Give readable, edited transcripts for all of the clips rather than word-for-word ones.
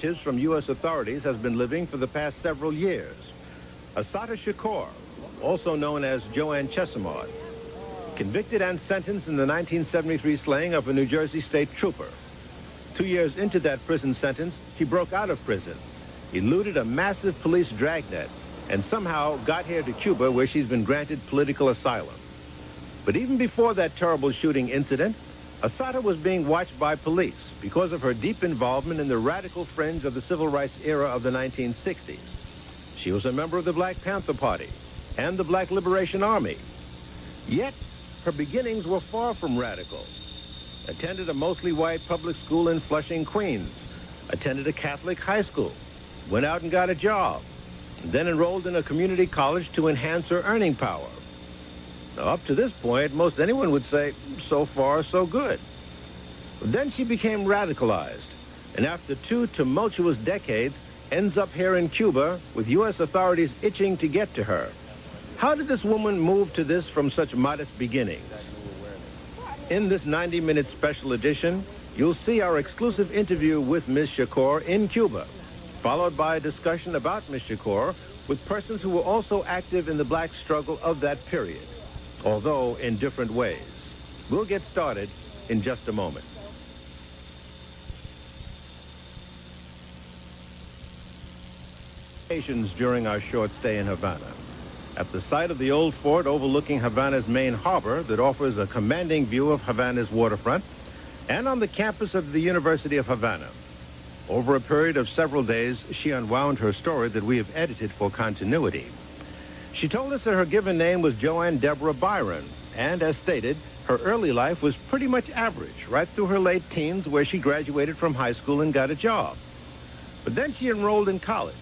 fugitives from U.S. authorities has been living for the past several years. Assata Shakur, also known as Joanne Chesimard, convicted and sentenced in the 1973 slaying of a New Jersey state trooper. 2 years into that prison sentence, he broke out of prison, eluded a massive police dragnet, and somehow got here to Cuba, where she's been granted political asylum. But even before that terrible shooting incident, Assata was being watched by police because of her deep involvement in the radical fringe of the civil rights era of the 1960s. She was a member of the Black Panther Party and the Black Liberation Army. Yet, her beginnings were far from radical. Attended a mostly white public school in Flushing, Queens. Attended a Catholic high school. Went out and got a job. Then enrolled in a community college to enhance her earning power. Now, up to this point, most anyone would say, so far, so good. But then she became radicalized, and after 2 tumultuous decades, ends up here in Cuba with U.S. authorities itching to get to her. How did this woman move to this from such modest beginnings? In this 90-minute special edition, you'll see our exclusive interview with Ms. Shakur in Cuba, followed by a discussion about Ms. Shakur with persons who were also active in the black struggle of that period, although in different ways. We'll get started in just a moment. During our short stay in Havana. At the site of the old fort overlooking Havana's main harbor that offers a commanding view of Havana's waterfront, and on the campus of the University of Havana. Over a period of several days, she unwound her story that we have edited for continuity. She told us that her given name was Joanne Deborah Byron, and as stated, her early life was pretty much average, right through her late teens, where she graduated from high school and got a job. But then she enrolled in college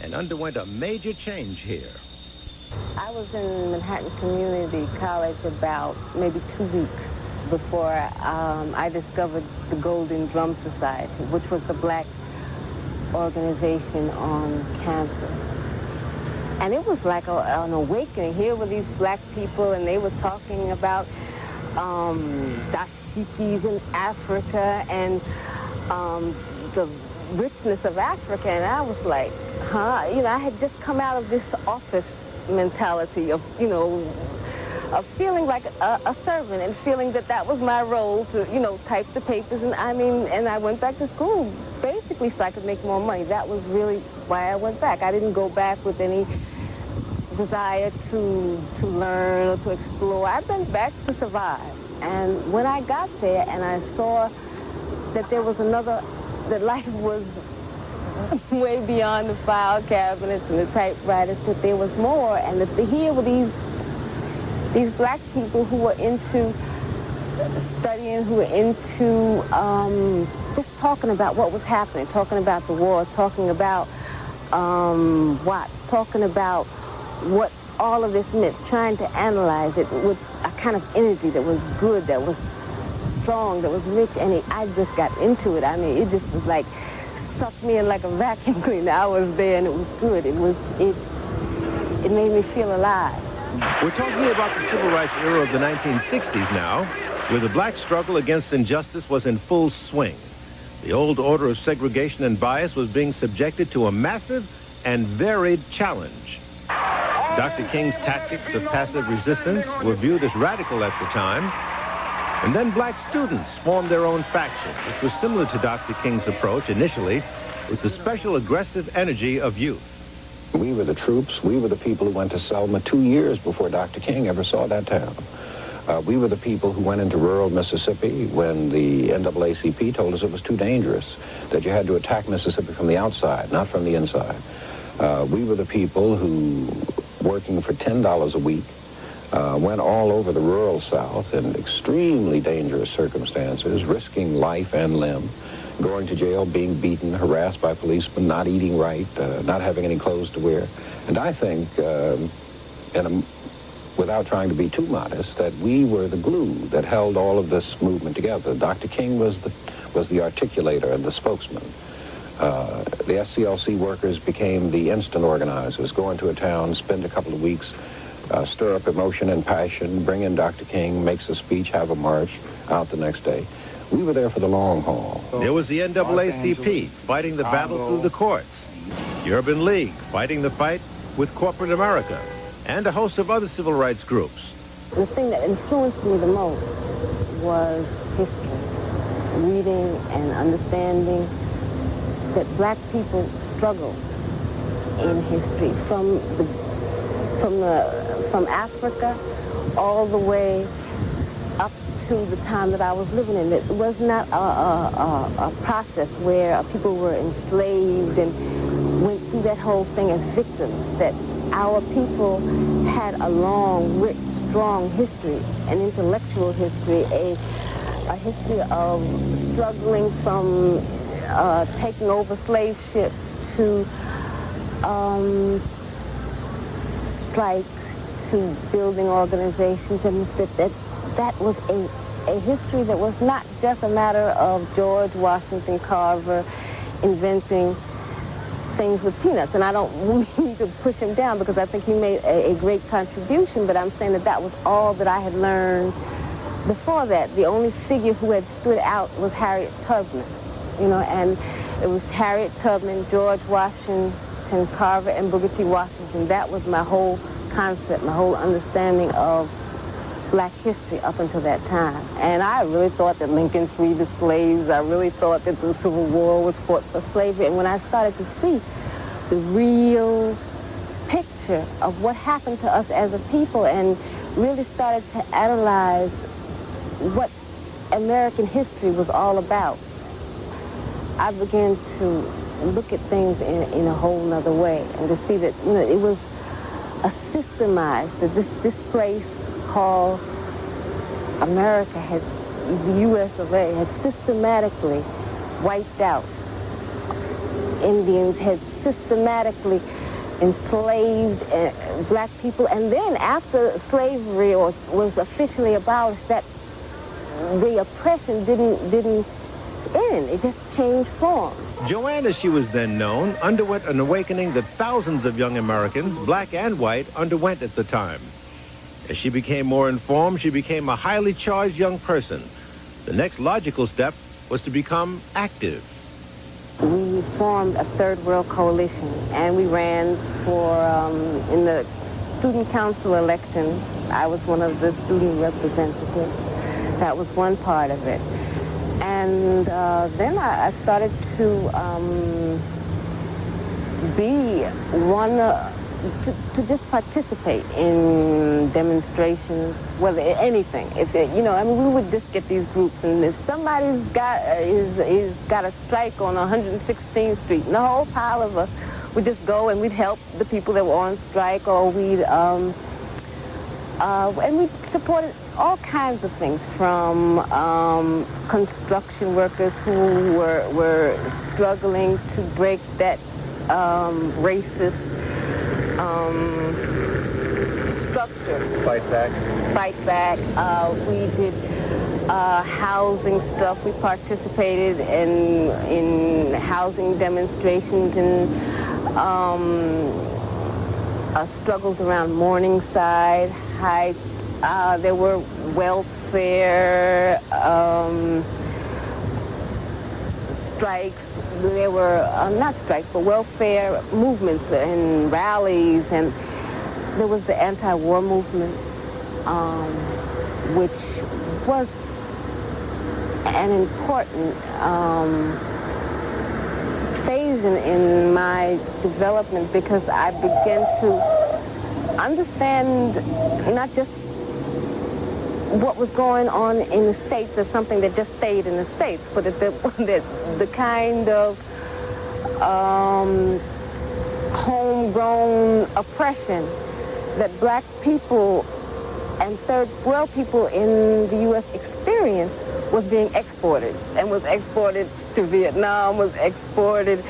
and underwent a major change here. I was in Manhattan Community College about maybe 2 weeks before I discovered the Golden Drum Society, which was the black organization on campus. And it was like an awakening. Here were these black people, and they were talking about dashikis in Africa and the richness of Africa, and I was like, huh? You know, I had just come out of this office mentality of, you know, of feeling like a servant and feeling that that was my role to, you know, type the papers. And I mean, and I went back to school basically so I could make more money. That was really why I went back. I didn't go back with any desire to learn or to explore. I went back to survive. And when I got there and I saw that there was another, that life was way beyond the file cabinets and the typewriters, that there was more, and that here were these black people who were into studying, who were into just talking about what was happening, talking about the war, talking about talking about what all of this meant, trying to analyze it with a kind of energy that was good, that was strong, that was rich, and I just got into it. I mean, it just was like sucked me in like a vacuum cleaner. I was there, and it was good. It made me feel alive. We're talking about the civil rights era of the 1960s now, where the black struggle against injustice was in full swing. The old order of segregation and bias was being subjected to a massive and varied challenge. Dr. King's tactics of passive resistance were viewed as radical at the time, and then black students formed their own faction, which was similar to Dr. King's approach initially, with the special aggressive energy of youth. We were the troops. We were the people who went to Selma 2 years before Dr. King ever saw that town. We were the people who went into rural Mississippi when the NAACP told us it was too dangerous, that you had to attack Mississippi from the outside, not from the inside. We were the people who, working for $10 a week, went all over the rural South in extremely dangerous circumstances, risking life and limb, going to jail, being beaten, harassed by policemen, not eating right, not having any clothes to wear. And I think, without trying to be too modest, that we were the glue that held all of this movement together. Dr. King was the articulator and the spokesman. The SCLC workers became the instant organizers, go into a town, spend a couple of weeks, stir up emotion and passion, bring in Dr. King, makes a speech, have a march, out the next day. We were there for the long haul. There was the NAACP fighting the battle through the courts, the Urban League fighting the fight with corporate America, and a host of other civil rights groups. The thing that influenced me the most was history, reading and understanding that black people struggled in history from Africa all the way up to the time that I was living in. It was not a process where people were enslaved and went through that whole thing as victims, that our people had a long, rich, strong history, an intellectual history, a history of struggling from taking over slave ships to strikes, to building organizations, and that was a history that was not just a matter of George Washington Carver inventing things with peanuts. And I don't mean to push him down because I think he made a great contribution, but I'm saying that that was all that I had learned before that. The only figure who had stood out was Harriet Tubman, you know, and it was Harriet Tubman, George Washington Carver, and Booker T. Washington. That was my whole concept, my whole understanding of black history up until that time. And I really thought that Lincoln freed the slaves. I really thought that the Civil War was fought for slavery. And when I started to see the real picture of what happened to us as a people and really started to analyze what American history was all about, I began to look at things in a whole nother way and to see that, you know, it was a systemized, that this place called America had, the U.S. of A. had systematically wiped out Indians, had systematically enslaved black people, and then after slavery was officially abolished, that the oppression didn't end. It just changed form. Joanne, as she was then known, underwent an awakening that thousands of young Americans, black and white, underwent at the time. As she became more informed, she became a highly charged young person. The next logical step was to become active. We formed a Third World Coalition, and we ran for, in the student council elections, I was one of the student representatives. That was one part of it. And then I started to be one, to just participate in demonstrations, whether anything. If it, you know, I mean, we would just get these groups, and if somebody's got a strike on 116th Street, and the whole pile of us would just go and we'd help the people that were on strike, or we'd and we supported all kinds of things, from construction workers who were struggling to break that racist structure. Fight back. Fight back. We did housing stuff. We participated in housing demonstrations and struggles around Morningside Heights. There were welfare strikes. There were, not strikes, but welfare movements and rallies. And there was the anti-war movement, which was an important phase in my development, because I began to understand not just what was going on in the States as something that just stayed in the States, but that the kind of homegrown oppression that black people and third world people in the U.S. experienced was being exported, and was exported to Vietnam, was exported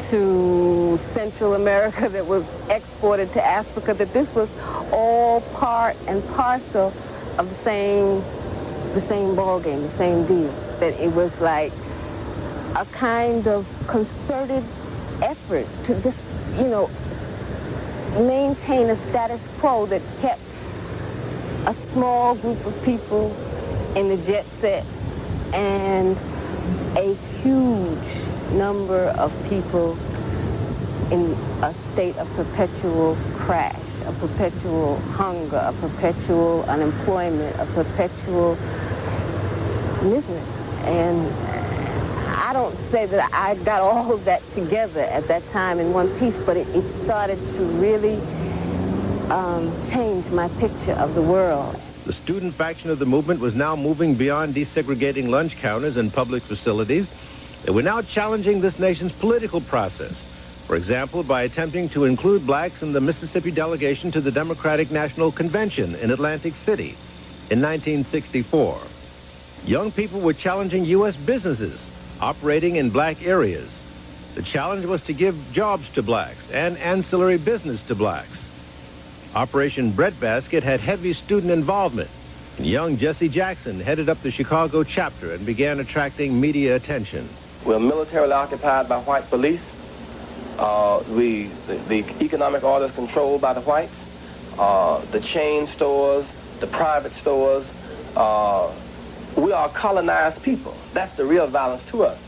to Central America, that was exported to Africa, that this was all part and parcel of the same ballgame, the same deal. That it was like a kind of concerted effort to just, you know, maintain a status quo that kept a small group of people in the jet set, and a huge number of people in a state of perpetual crash, a perpetual hunger, a perpetual unemployment, a perpetual misery. And I don't say that I got all of that together at that time in one piece, but it started to really change my picture of the world. The student faction of the movement was now moving beyond desegregating lunch counters and public facilities. They were now challenging this nation's political process. For example, by attempting to include blacks in the Mississippi delegation to the Democratic National Convention in Atlantic City in 1964. Young people were challenging U.S. businesses operating in black areas. The challenge was to give jobs to blacks and ancillary business to blacks. Operation Breadbasket had heavy student involvement, and young Jesse Jackson headed up the Chicago chapter and began attracting media attention. We're militarily occupied by white police. The economic order is controlled by the whites. The chain stores, the private stores, we are colonized people. That's the real violence to us.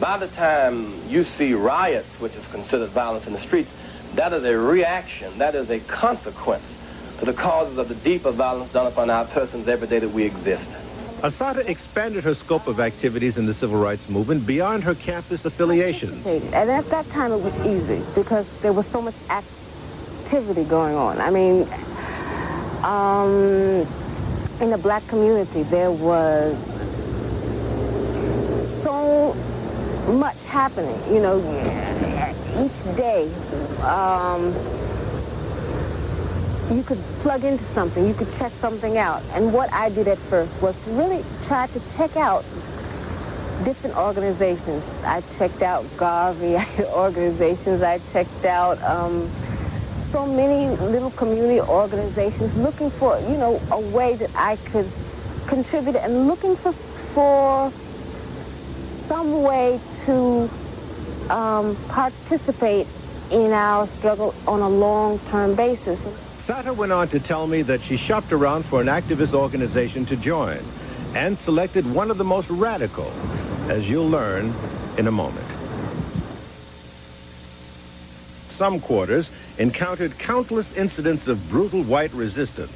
By the time you see riots, which is considered violence in the street, that is a reaction, that is a consequence to the causes of the deeper violence done upon our persons every day that we exist. Assata expanded her scope of activities in the civil rights movement beyond her campus affiliations. And at that time it was easy because there was so much activity going on. I mean, in the black community there was so much happening, you know, each day. You could plug into something, you could check something out. And what I did at first was to really try to check out different organizations. I checked out Garvey organizations, I checked out so many little community organizations looking for, you know, a way that I could contribute and looking for some way to participate in our struggle on a long-term basis. Assata went on to tell me that she shopped around for an activist organization to join and selected one of the most radical, as you'll learn in a moment. Some quarters encountered countless incidents of brutal white resistance.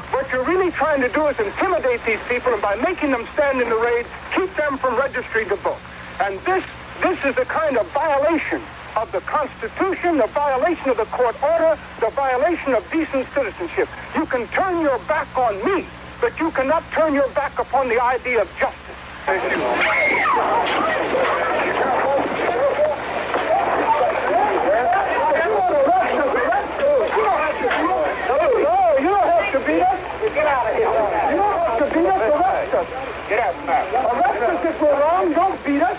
What you're really trying to do is intimidate these people, and by making them stand in the raid, keep them from registering to vote. And this is the kind of violation of the Constitution, the violation of the court order, the violation of decent citizenship. You can turn your back on me, but you cannot turn your back upon the idea of justice. Thank you. No, you don't have to beat us. Get out of here. You don't have to beat us. Arrest us. Get out, man. Arrest us if we're wrong. Don't beat us.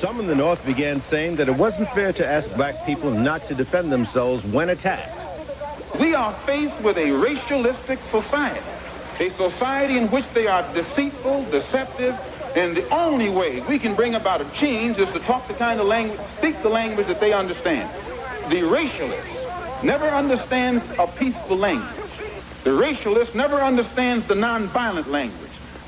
Some in the North began saying that it wasn't fair to ask black people not to defend themselves when attacked. We are faced with a racialistic society, a society in which they are deceitful, deceptive, and the only way we can bring about a change is to talk the kind of language, speak the language that they understand. The racialist never understands a peaceful language. The racialist never understands the nonviolent language.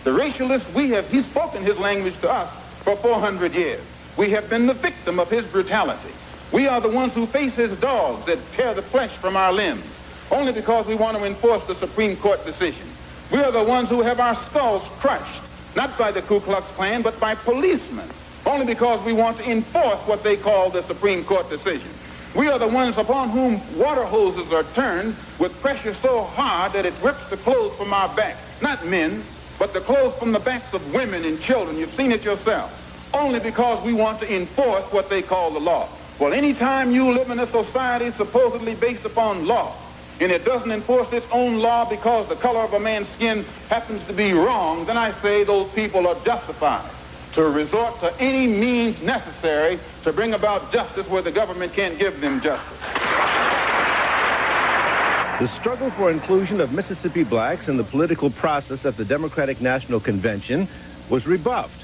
The racialist, he's spoken his language to us for 400 years. We have been the victim of his brutality. We are the ones who face his dogs that tear the flesh from our limbs, only because we want to enforce the Supreme Court decision. We are the ones who have our skulls crushed, not by the Ku Klux Klan, but by policemen, only because we want to enforce what they call the Supreme Court decision. We are the ones upon whom water hoses are turned with pressure so hard that it rips the clothes from our backs, not men, but the clothes from the backs of women and children. You've seen it yourself. Only because we want to enforce what they call the law. Well, anytime you live in a society supposedly based upon law, and it doesn't enforce its own law because the color of a man's skin happens to be wrong, then I say those people are justified to resort to any means necessary to bring about justice where the government can't give them justice. The struggle for inclusion of Mississippi blacks in the political process at the Democratic National Convention was rebuffed,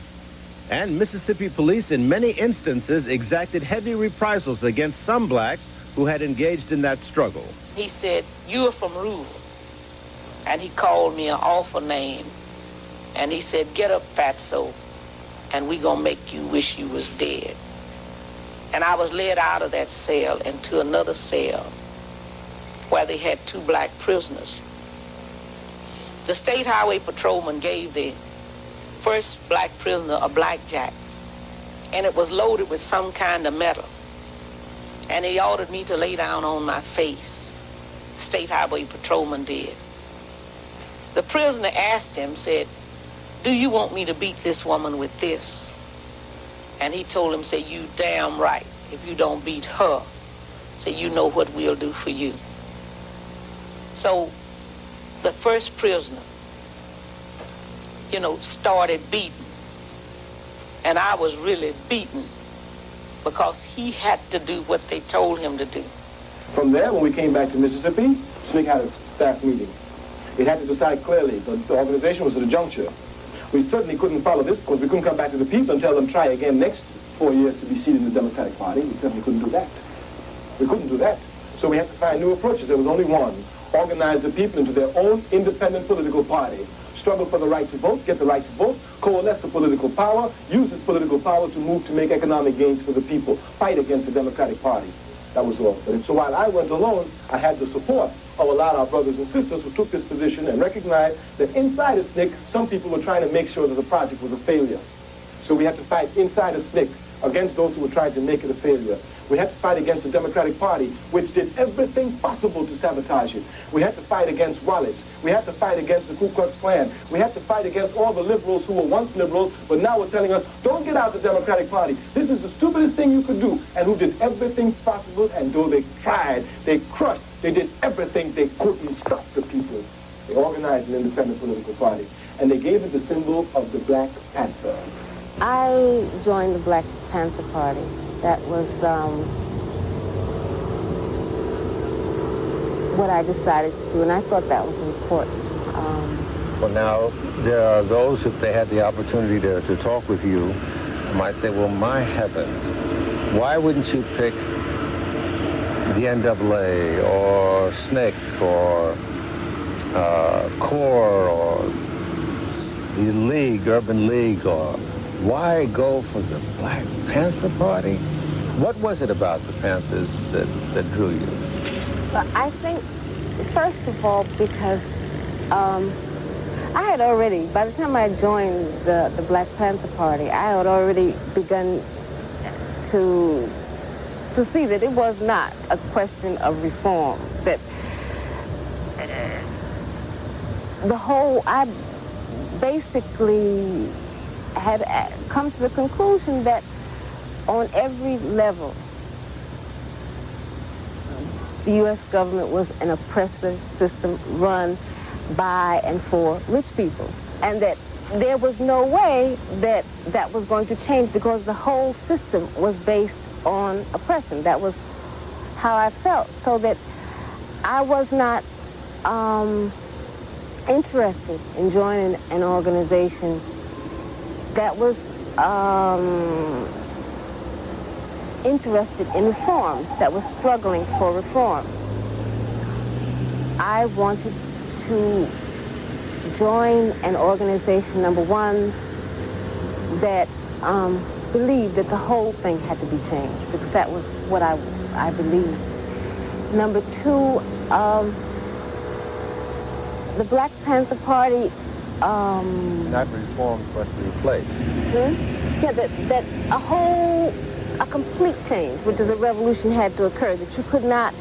and Mississippi police in many instances exacted heavy reprisals against some blacks who had engaged in that struggle. He said, "You are from rural." And he called me an awful name. And he said, "Get up, fatso, and we gonna make you wish you was dead." And I was led out of that cell into another cell where they had 2 black prisoners. The state highway patrolman gave the first black prisoner a blackjack, and it was loaded with some kind of metal. And he ordered me to lay down on my face. State highway patrolman did. The prisoner asked him, said, "Do you want me to beat this woman with this?" And he told him, say, "You damn right. If you don't beat her, say, you know what we'll do for you." So the first prisoner, started beating. And I was really beaten because he had to do what they told him to do. From there, when we came back to Mississippi, SNCC had a staff meeting. It had to decide clearly. The organization was at a juncture. We certainly couldn't follow this because we couldn't come back to the people and tell them try again next 4 years to be seated in the Democratic Party. We certainly couldn't do that. We couldn't do that. So we had to find new approaches. There was only one. Organize the people into their own independent political party. Struggle for the right to vote, get the right to vote, coalesce the political power, use this political power to move to make economic gains for the people, fight against the Democratic Party. That was all. But so while I went alone, I had the support of a lot of our brothers and sisters who took this position and recognized that inside of SNCC, some people were trying to make sure that the project was a failure. So we had to fight inside of SNCC against those who were trying to make it a failure. We had to fight against the Democratic Party, which did everything possible to sabotage it. We had to fight against Wallace. We had to fight against the Ku Klux Klan. We had to fight against all the liberals who were once liberals, but now were telling us, don't get out the Democratic Party. This is the stupidest thing you could do, and who did everything possible, and though they tried, they crushed, they did everything they couldn't stop the people. They organized an independent political party, and they gave it the symbol of the Black Panther. I joined the Black Panther Party. That was what I decided to do, and I thought that was important. Well, now, there are those, if they had the opportunity to talk with you, might say, well, my heavens, why wouldn't you pick the NAA or SNCC or CORE or the League, Urban League, or why go for the Black Panther Party? What was it about the Panthers that drew you? Well, I think, first of all, because I had already, by the time I joined the Black Panther Party, I had already begun to see that it was not a question of reform, that I basically had come to the conclusion that on every level, the U.S. government was an oppressive system run by and for rich people, and that there was no way that that was going to change because the whole system was based on oppression. That was how I felt, so that I was not interested in joining an organization that was interested in reforms, that was struggling for reforms. I wanted to join an organization, number one, that believed that the whole thing had to be changed, because that was what I believed. Number two, the Black Panther Party... Not reformed, but replaced. Yeah, that a complete change, which is a revolution, had to occur, that you could not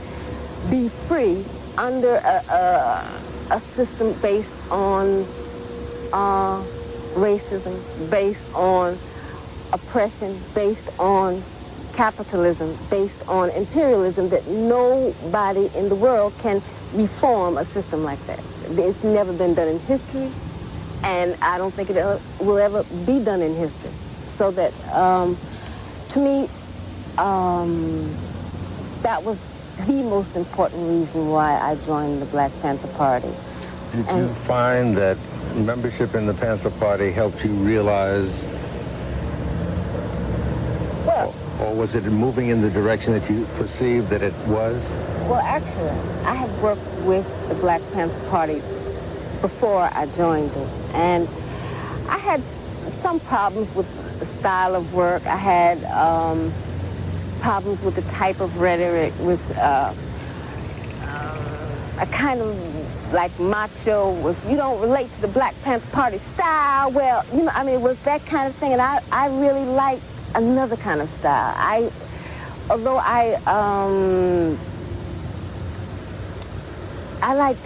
be free under a system based on racism, based on oppression, based on capitalism, based on imperialism, that nobody in the world can reform a system like that. It's never been done in history, and I don't think it will ever be done in history. So that, to me, that was the most important reason why I joined the Black Panther Party. Did you find that membership in the Panther Party helped you realize, or or was it moving in the direction that you perceived that it was? Well, actually, I had worked with the Black Panther Party before I joined it, and I had some problems with the style of work. I had problems with the type of rhetoric, with a kind of like macho, with you don't relate to the Black Panther Party style. Well, you know, I mean, it was that kind of thing, and I really liked another kind of style. Although I like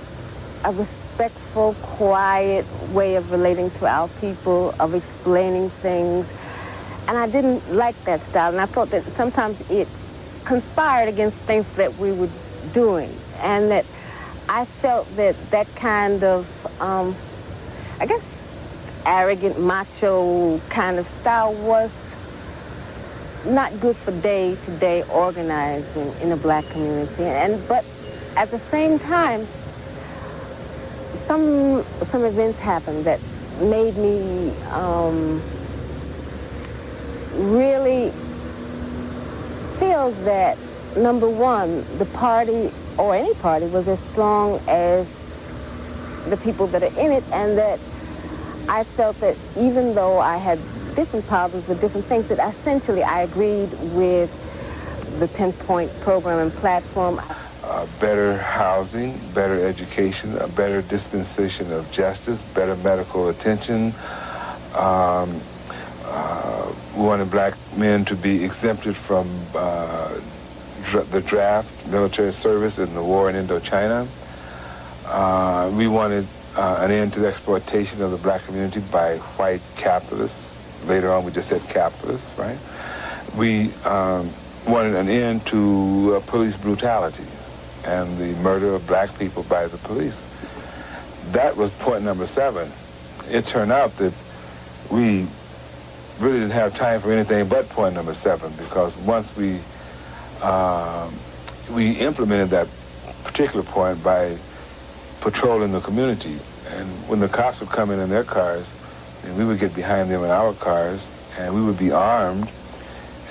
a respectful, quiet way of relating to our people, of explaining things. And I didn't like that style. And I thought that sometimes it conspired against things that we were doing. And that I felt that that kind of, I guess, arrogant, macho kind of style was not good for day-to-day organizing in the black community. But at the same time, some events happened that made me really feel that, number one, the party, or any party, was as strong as the people that are in it, and that I felt that even though I had different problems with different things, that essentially I agreed with the 10-point program and platform. Better housing, better education, a better dispensation of justice, better medical attention. We wanted black men to be exempted from the draft, military service in the war in Indochina. We wanted an end to the exploitation of the black community by white capitalists. Later on, we just said capitalists, right? We wanted an end to police brutality and the murder of black people by the police. That was point number 7. It turned out that we really didn't have time for anything but point number 7, because once we implemented that particular point by patrolling the community, and when the cops would come in their cars, and we would get behind them in our cars, and we would be armed,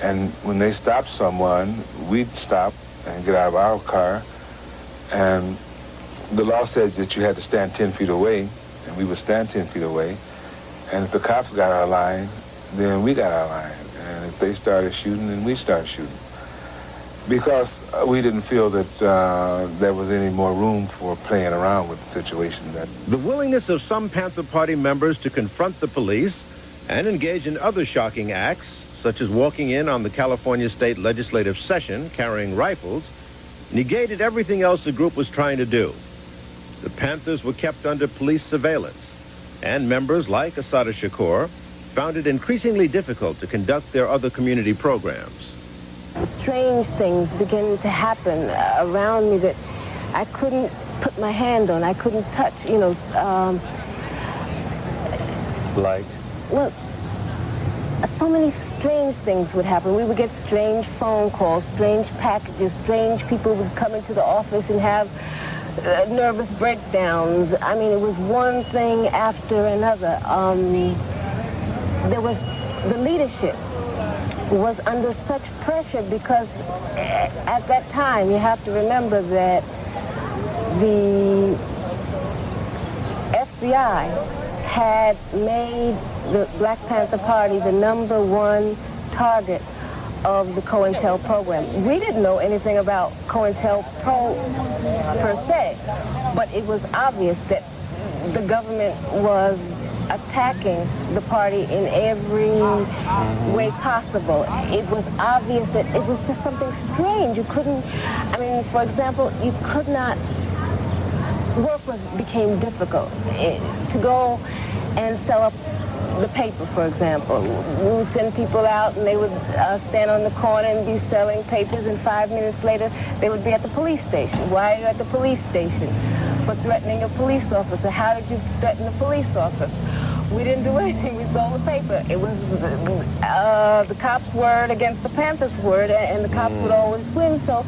and when they stopped someone, we'd stop and get out of our car, and the law said that you had to stand 10 feet away, and we would stand 10 feet away, and if the cops got our line, then we got our line, and if they started shooting, then we started shooting, because we didn't feel that there was any more room for playing around with the situation. The willingness of some Panther Party members to confront the police and engage in other shocking acts, such as walking in on the California State Legislative Session carrying rifles, negated everything else the group was trying to do. The Panthers were kept under police surveillance, and members like Assata Shakur found it increasingly difficult to conduct their other community programs. Strange things began to happen around me that I couldn't put my hand on, I couldn't touch, you know. Like? Well, so many strange things would happen. We would get strange phone calls, strange packages, strange people would come into the office and have nervous breakdowns. I mean, it was one thing after another. There was the leadership was under such pressure because at that time, you have to remember that the FBI had made the Black Panther Party the #1 target of the COINTEL program. We didn't know anything about COINTELPRO per se, but it was obvious that the government was attacking the party in every way possible. It was obvious that it was just something strange. You couldn't, I mean, for example, you could not, work became difficult. To go and sell up the paper, for example. We would send people out and they would stand on the corner and be selling papers, and 5 minutes later they would be at the police station. Why are you at the police station? For threatening a police officer. How did you threaten a police officer? We didn't do anything. We sold the paper. It was the cops' word against the Panthers' word, and the cops would always win. So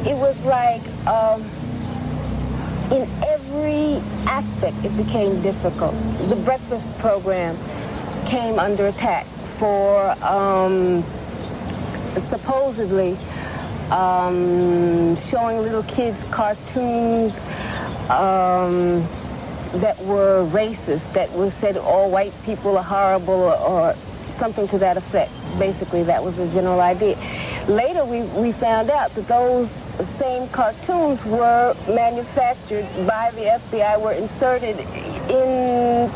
it was like, in every aspect, it became difficult. The breakfast program came under attack for supposedly showing little kids cartoons that were racist, that said all white people are horrible, or something to that effect. Basically, that was the general idea. Later, we found out that those same cartoons were manufactured by the FBI, were inserted in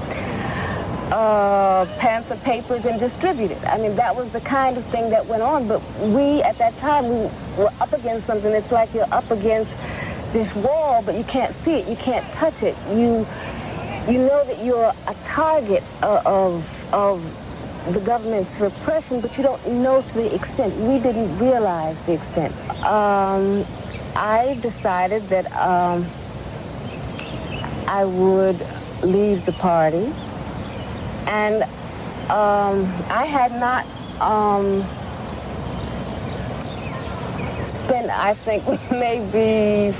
panther papers and distributed. I mean, that was the kind of thing that went on. But we, at that time, we were up against something. It's like you're up against this wall, but you can't see it. You can't touch it. You know that you're a target of the government's repression, but you don't know to the extent. We didn't realize the extent. I decided that I would leave the party, and I had not spent, I think, maybe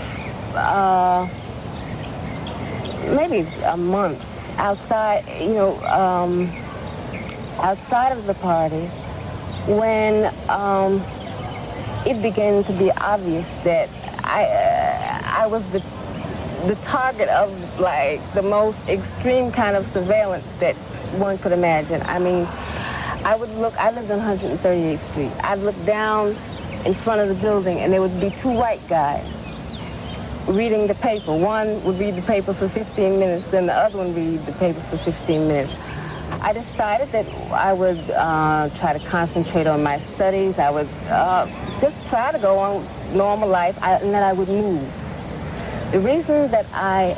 a month outside, outside of the party, when it began to be obvious that I was the target of, like, the most extreme kind of surveillance that one could imagine. I mean, I lived on 138th Street. I'd look down in front of the building, and there would be two white guys reading the paper. One would read the paper for 15 minutes, then the other one would read the paper for 15 minutes. I decided that I would try to concentrate on my studies. I would just try to go on normal life, and that I would move. The reason that I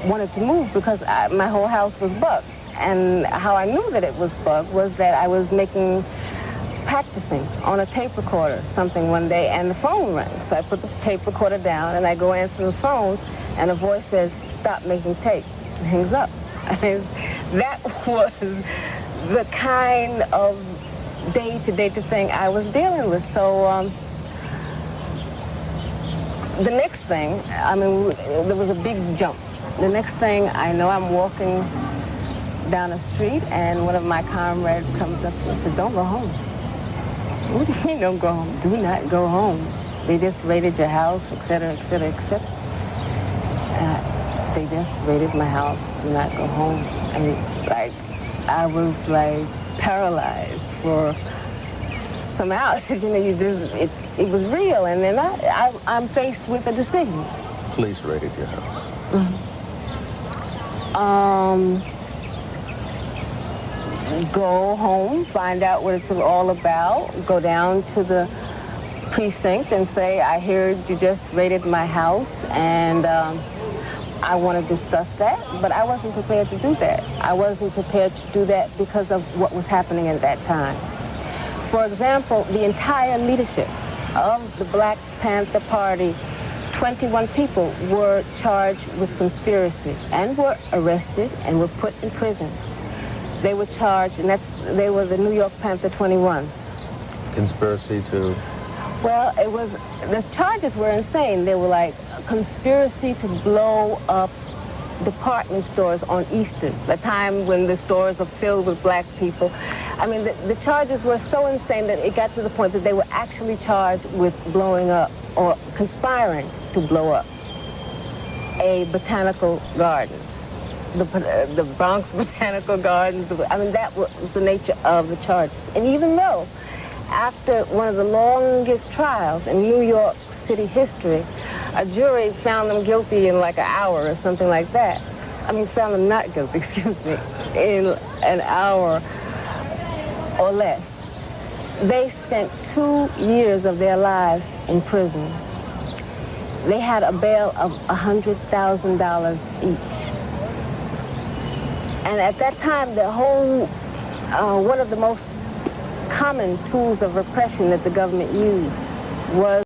wanted to move, because my whole house was bugged. And how I knew that it was bugged was that I was practicing on a tape recorder something one day, and the phone rang. So I put the tape recorder down, and I go answer the phone, and a voice says, "Stop making tapes," and hangs up. That was the kind of day-to-day thing I was dealing with. So the next thing, I mean, there was a big jump. The next thing I know, I'm walking down a street, and one of my comrades comes up and says, "Don't go home." What do you mean, don't go home? Do not go home. They just raided your house, et cetera, et cetera, et cetera. They just raided my house. Do not go home. And I was paralyzed for some hours. It was real. And then I'm faced with a decision. Police raided your house. Mm-hmm. Go home, find out what it's all about, go down to the precinct and say, "I heard you just raided my house, and I want to discuss that." But I wasn't prepared to do that. I wasn't prepared to do that because of what was happening at that time. For example, the entire leadership of the Black Panther Party, 21 people were charged with conspiracy and were arrested and were put in prison. They were charged, and they were the New York Panther 21. Conspiracy to? Well, the charges were insane. They were like conspiracy to blow up department stores on Easter, the time when the stores are filled with black people. I mean, the charges were so insane that it got to the point that they were actually charged with blowing up or conspiring to blow up a botanical garden. The Bronx Botanical Gardens. I mean, that was the nature of the charges. And even though, after one of the longest trials in New York City history, a jury found them guilty in like an hour or something like that. I mean, found them not guilty, excuse me, in an hour or less. They spent 2 years of their lives in prison. They had a bail of $100,000 each. And at that time, the whole, one of the most common tools of repression that the government used was